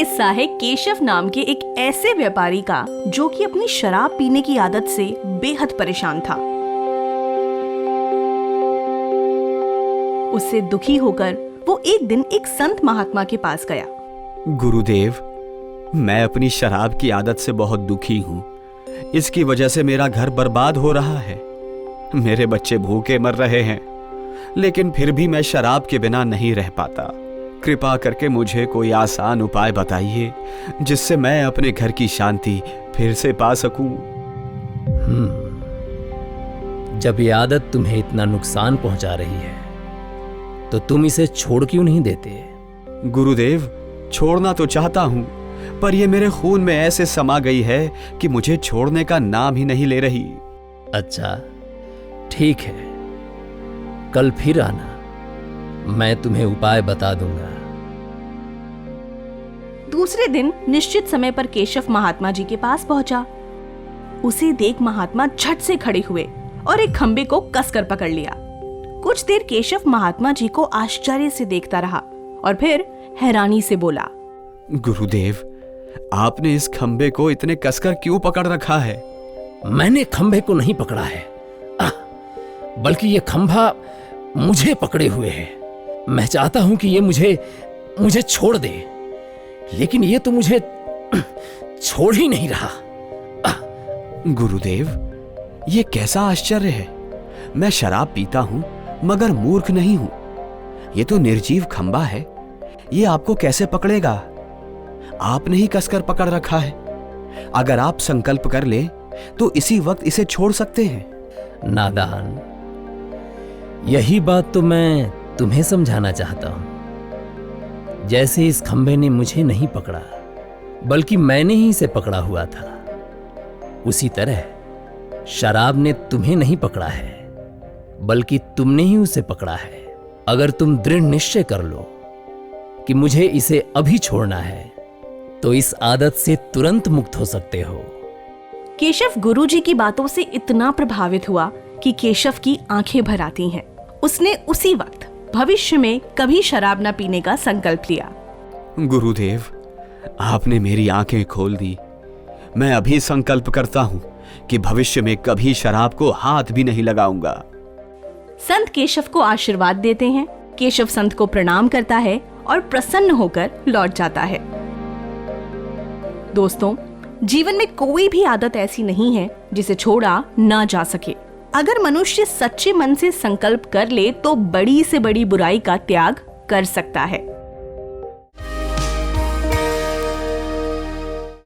किस्सा है केशव नाम के एक ऐसे व्यापारी का जो कि अपनी शराब पीने की आदत से बेहद परेशान था। उससे दुखी होकर वो एक दिन एक संत महात्मा के पास गया। गुरुदेव, मैं अपनी शराब की आदत से बहुत दुखी हूँ। इसकी वजह से मेरा घर बर्बाद हो रहा है। मेरे बच्चे भूखे मर रहे हैं, लेकिन फिर भी मैं शराब के बिना नहीं रह पाता। कृपा करके मुझे कोई आसान उपाय बताइए जिससे मैं अपने घर की शांति फिर से पा सकूं। जब ये आदत तुम्हें इतना नुकसान पहुंचा रही है तो तुम इसे छोड़ क्यों नहीं देते? गुरुदेव, छोड़ना तो चाहता हूं, पर यह मेरे खून में ऐसे समा गई है कि मुझे छोड़ने का नाम ही नहीं ले रही। अच्छा, ठीक है, कल फिर आना, मैं तुम्हें उपाय बता दूंगा। दूसरे दिन निश्चित समय पर केशव महात्मा जी के पास पहुंचा। उसे देख महात्मा झट से खड़े हुए और एक खंबे को कसकर पकड़ लिया। कुछ देर केशव महात्मा जी को आश्चर्य से देखता रहा और फिर हैरानी से बोला, गुरुदेव, आपने इस खंबे को इतने कसकर क्यों पकड़ रखा है? मैंने खंबे को नहीं पकड़ा है, बल्कि ये खंभा मुझे पकड़े हुए है। मैं चाहता हूं कि ये मुझे छोड़ दे, लेकिन ये तो मुझे छोड़ ही नहीं रहा। गुरुदेव, ये कैसा आश्चर्य है। मैं शराब पीता हूं मगर मूर्ख नहीं हूं। ये तो निर्जीव खंबा है, ये आपको कैसे पकड़ेगा? आपने ही कसकर पकड़ रखा है। अगर आप संकल्प कर ले तो इसी वक्त इसे छोड़ सकते हैं। नादान, यही बात तो मैं तुम्हें समझाना चाहता हूं। जैसे इस खंबे ने मुझे नहीं पकड़ा, बल्कि मैंने ही इसे पकड़ा हुआ था, उसी तरह शराब ने तुम्हें नहीं पकड़ा है, बल्कि तुमने ही उसे पकड़ा है। अगर तुम दृढ़ निश्चय कर लो कि मुझे इसे अभी छोड़ना है, तो इस आदत से तुरंत मुक्त हो सकते हो। केशव गुरुजी की बातों से इतना प्रभावित हुआ कि केशव की आंखें भर आती हैं। उसने उसी वक्त भविष्य में कभी शराब न पीने का संकल्प लिया। गुरुदेव, आपने मेरी आंखें खोल दी। मैं अभी संकल्प करता हूं कि भविष्य में कभी शराब को हाथ भी नहीं लगाऊंगा। संत केशव को आशीर्वाद देते हैं। केशव संत को प्रणाम करता है और प्रसन्न होकर लौट जाता है। दोस्तों, जीवन में कोई भी आदत ऐसी नहीं है जिसे छोड़ा ना जा सके। अगर मनुष्य सच्चे मन से संकल्प कर ले तो बड़ी से बड़ी बुराई का त्याग कर सकता है।